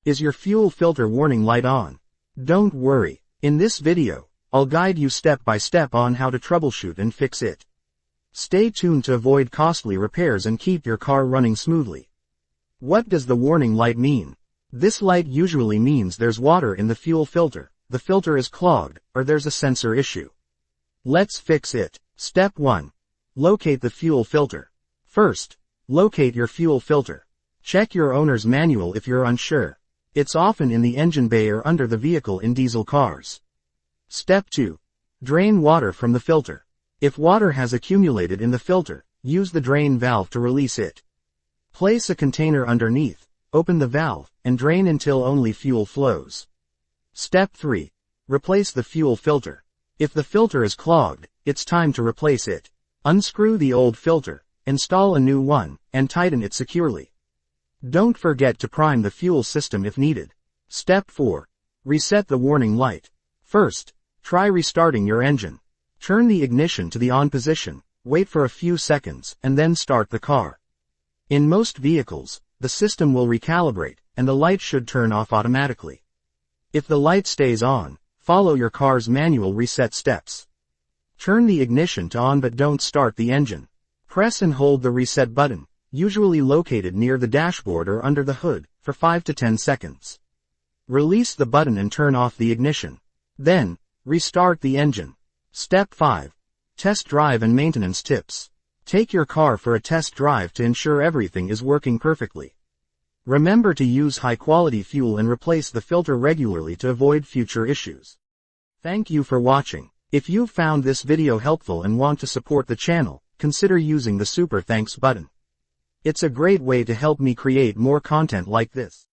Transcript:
Is your fuel filter warning light on? Don't worry. In this video, I'll guide you step by step on how to troubleshoot and fix it. Stay tuned to avoid costly repairs and keep your car running smoothly. What does the warning light mean? This light usually means there's water in the fuel filter, the filter is clogged, or there's a sensor issue. Let's fix it. Step 1. Locate the fuel filter. First, locate your fuel filter. Check your owner's manual if you're unsure. It's often in the engine bay or under the vehicle in diesel cars. Step 2. Drain water from the filter. If water has accumulated in the filter, use the drain valve to release it. Place a container underneath, open the valve, and drain until only fuel flows. Step 3. Replace the fuel filter. If the filter is clogged, it's time to replace it. Unscrew the old filter, install a new one, and tighten it securely. Don't forget to prime the fuel system if needed. Step 4. Reset the warning light. First, try restarting your engine. Turn the ignition to the on position, wait for a few seconds, and then start the car. In most vehicles, the system will recalibrate, and the light should turn off automatically. If the light stays on, follow your car's manual reset steps. Turn the ignition to on but don't start the engine. Press and hold the reset button, usually located near the dashboard or under the hood, for 5 to 10 seconds. Release the button and turn off the ignition. Then, restart the engine. Step 5. Test drive and maintenance tips. Take your car for a test drive to ensure everything is working perfectly. Remember to use high-quality fuel and replace the filter regularly to avoid future issues. Thank you for watching. If you've found this video helpful and want to support the channel, consider using the Super Thanks button. It's a great way to help me create more content like this.